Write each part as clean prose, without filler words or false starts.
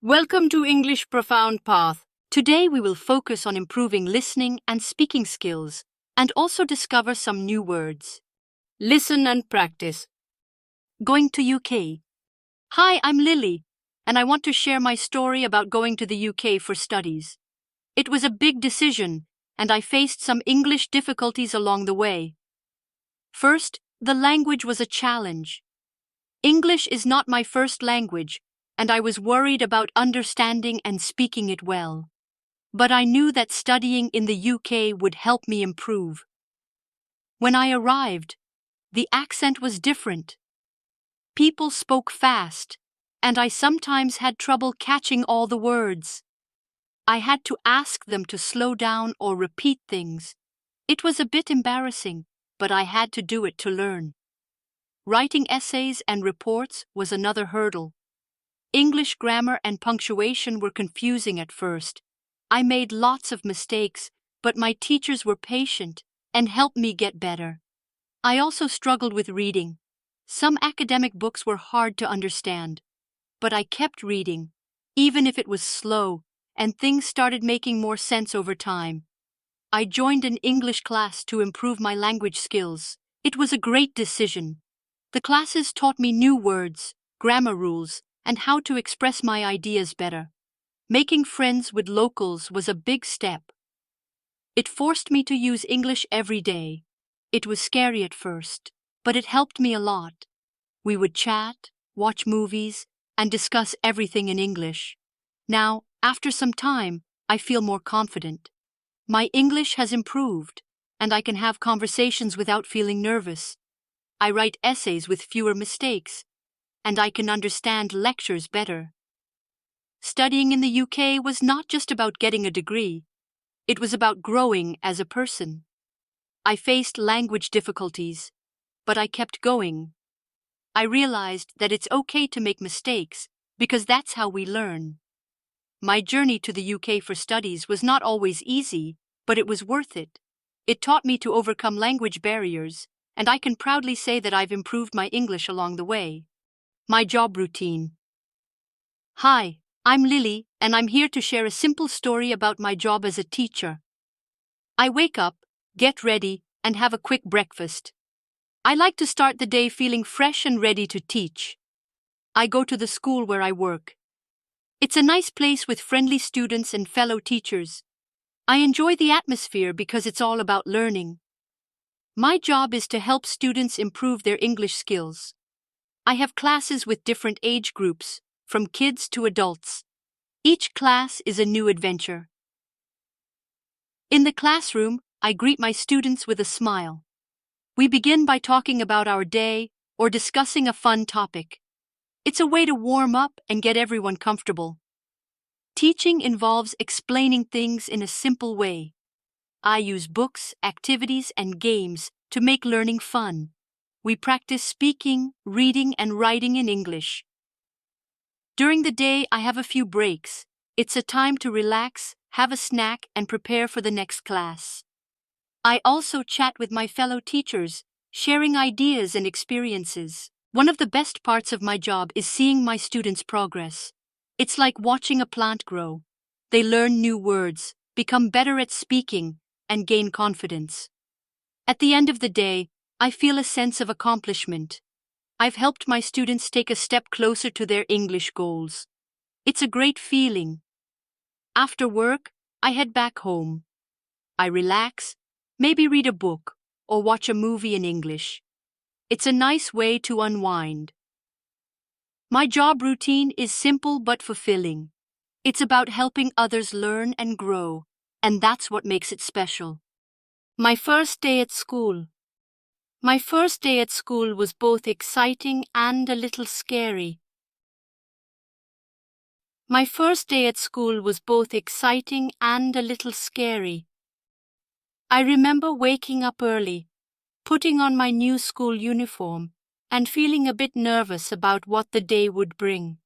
Welcome to English Profound Path. Today we will focus on improving listening and speaking skills and also discover some new words. Listen and practice. Going to UK. Hi, I'm Lily, and I want to share my story about going to the UK for studies. It was a big decision, and I faced some English difficulties along the way. First, the language was a challenge. English is not my first language, and I was worried about understanding and speaking it well. But I knew that studying in the UK would help me improve. When I arrived, the accent was different. People spoke fast, and I sometimes had trouble catching all the words. I had to ask them to slow down or repeat things. It was a bit embarrassing, but I had to do it to learn. Writing essays and reports was another hurdle. English grammar and punctuation were confusing at first. I made lots of mistakes, but my teachers were patient and helped me get better. I also struggled with reading. Some academic books were hard to understand, but I kept reading, even if it was slow, and things started making more sense over time. I joined an English class to improve my language skills. It was a great decision. The classes taught me new words, grammar rules, and how to express my ideas better. Making friends with locals was a big step. It forced me to use English every day. It was scary at first, but it helped me a lot. We would chat, watch movies, and discuss everything in English. Now, after some time, I feel more confident. My English has improved, and I can have conversations without feeling nervous. I write essays with fewer mistakes, and I can understand lectures better. Studying in the UK was not just about getting a degree. It was about growing as a person. I faced language difficulties, but I kept going. I realized that it's okay to make mistakes because that's how we learn. My journey to the UK for studies was not always easy, but it was worth it. It taught me to overcome language barriers, and I can proudly say that I've improved my English along the way. My job routine. Hi, I'm Lily, and I'm here to share a simple story about my job as a teacher. I wake up, get ready, and have a quick breakfast. I like to start the day feeling fresh and ready to teach. I go to the school where I work. It's a nice place with friendly students and fellow teachers. I enjoy the atmosphere because it's all about learning. My job is to help students improve their English skills. I have classes with different age groups, from kids to adults. Each class is a new adventure. In the classroom, I greet my students with a smile. We begin by talking about our day or discussing a fun topic. It's a way to warm up and get everyone comfortable. Teaching involves explaining things in a simple way. I use books, activities, and games to make learning fun. We practice speaking, reading, and writing in English. During the day, I have a few breaks. It's a time to relax, have a snack, and prepare for the next class. I also chat with my fellow teachers, sharing ideas and experiences. One of the best parts of my job is seeing my students' progress. It's like watching a plant grow. They learn new words, become better at speaking, and gain confidence. At the end of the day, I feel a sense of accomplishment. I've helped my students take a step closer to their English goals. It's a great feeling. After work, I head back home. I relax, maybe read a book, or watch a movie in English. It's a nice way to unwind. My job routine is simple but fulfilling. It's about helping others learn and grow, and that's what makes it special. My first day at school. My first day at school was both exciting and a little scary. My first day at school was both exciting and a little scary. I remember waking up early, putting on my new school uniform, and feeling a bit nervous about what the day would bring.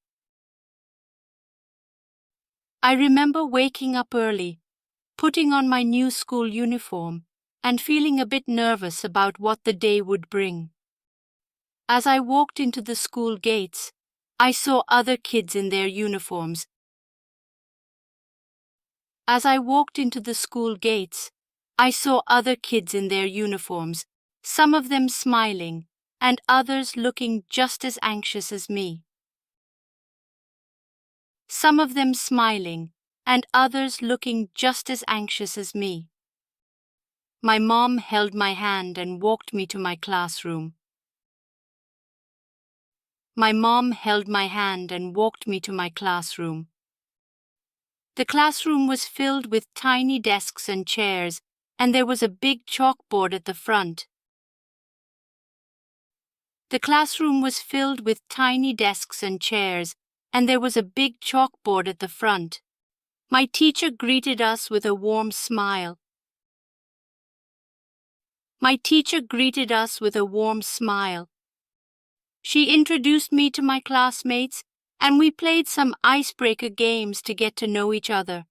I remember waking up early, putting on my new school uniform, and feeling a bit nervous about what the day would bring. As I walked into the school gates, I saw other kids in their uniforms As I walked into the school gates, I saw other kids in their uniforms, some of them smiling, and others looking just as anxious as me. Some of them smiling, and others looking just as anxious as me. My mom held my hand and walked me to my classroom. My mom held my hand and walked me to my classroom. The classroom was filled with tiny desks and chairs, and there was a big chalkboard at the front. The classroom was filled with tiny desks and chairs, and there was a big chalkboard at the front. My teacher greeted us with a warm smile. My teacher greeted us with a warm smile. She introduced me to my classmates, and we played some icebreaker games to get to know each other.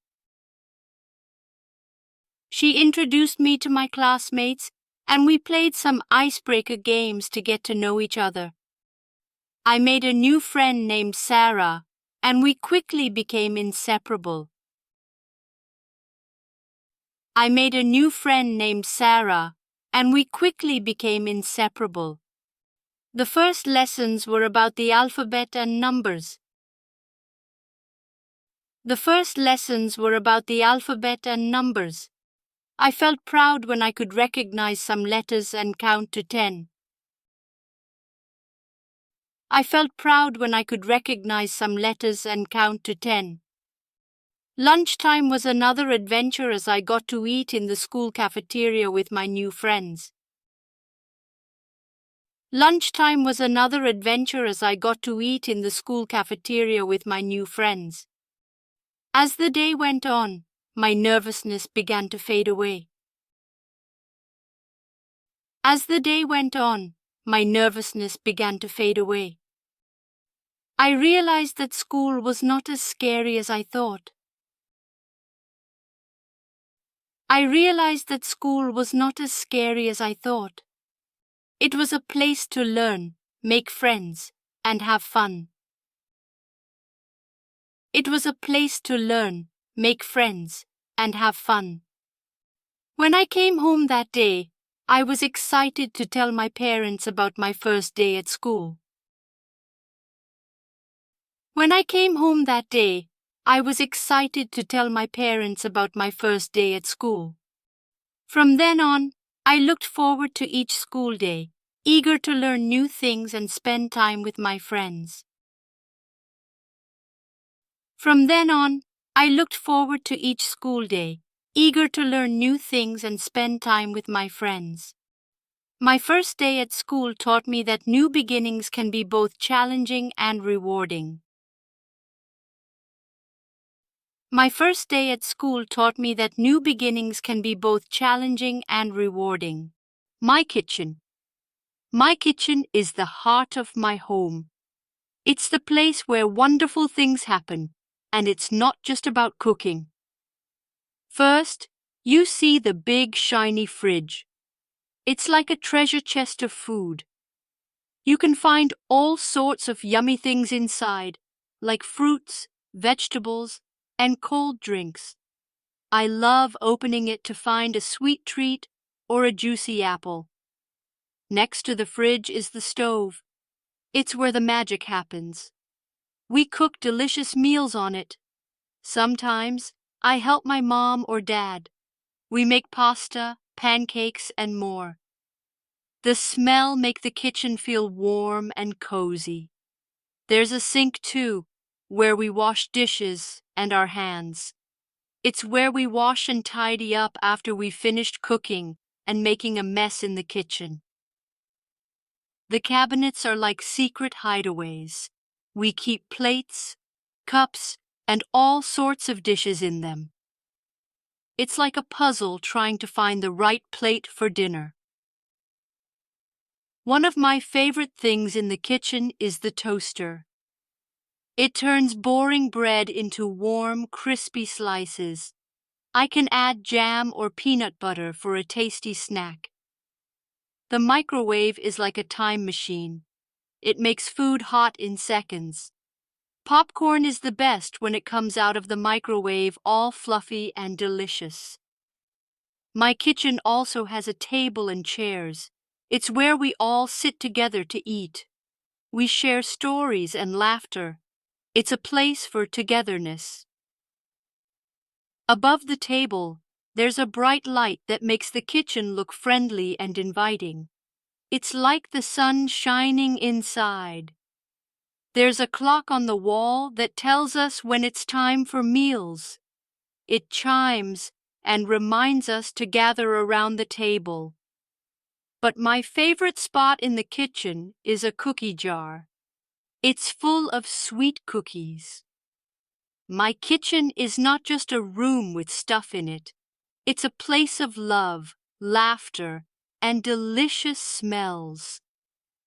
She introduced me to my classmates, and we played some icebreaker games to get to know each other. I made a new friend named Sarah, and we quickly became inseparable. I made a new friend named Sarah, and we quickly became inseparable. The first lessons were about the alphabet and numbers. The first lessons were about the alphabet and numbers. I felt proud when I could recognize some letters and count to 10. I felt proud when I could recognize some letters and count to 10. Lunchtime was another adventure as I got to eat in the school cafeteria with my new friends. Lunchtime was another adventure as I got to eat in the school cafeteria with my new friends. As the day went on, my nervousness began to fade away. As the day went on, my nervousness began to fade away. I realized that school was not as scary as I thought. I realized that school was not as scary as I thought. It was a place to learn, make friends, and have fun. It was a place to learn, make friends, and have fun. When I came home that day, I was excited to tell my parents about my first day at school. When I came home that day, I was excited to tell my parents about my first day at school. From then on, I looked forward to each school day, eager to learn new things and spend time with my friends. From then on, I looked forward to each school day, eager to learn new things and spend time with my friends. My first day at school taught me that new beginnings can be both challenging and rewarding. My first day at school taught me that new beginnings can be both challenging and rewarding. My kitchen. My kitchen is the heart of my home. It's the place where wonderful things happen, and it's not just about cooking. First, you see the big shiny fridge. It's like a treasure chest of food. You can find all sorts of yummy things inside, like fruits, vegetables, and cold drinks. I love opening it to find a sweet treat or a juicy apple. Next to the fridge is the stove. It's where the magic happens. We cook delicious meals on it. Sometimes I help my mom or dad. We make pasta, pancakes, and more. The smell makes the kitchen feel warm and cozy. There's a sink too, where we wash dishes and our hands. It's where we wash and tidy up after we've finished cooking and making a mess in the kitchen. The cabinets are like secret hideaways. We keep plates, cups, and all sorts of dishes in them. It's like a puzzle trying to find the right plate for dinner. One of my favorite things in the kitchen is the toaster. It turns boring bread into warm, crispy slices. I can add jam or peanut butter for a tasty snack. The microwave is like a time machine. It makes food hot in seconds. Popcorn is the best when it comes out of the microwave all fluffy and delicious. My kitchen also has a table and chairs. It's where we all sit together to eat. We share stories and laughter. It's a place for togetherness. Above the table, there's a bright light that makes the kitchen look friendly and inviting. It's like the sun shining inside. There's a clock on the wall that tells us when it's time for meals. It chimes and reminds us to gather around the table. But my favorite spot in the kitchen is a cookie jar. It's full of sweet cookies. My kitchen is not just a room with stuff in it. It's a place of love, laughter, and delicious smells.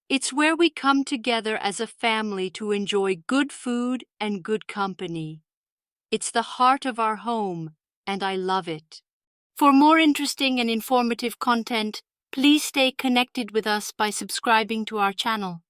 It's where we come together as a family to enjoy good food and good company. It's the heart of our home, and I love it. For more interesting and informative content, please stay connected with us by subscribing to our channel.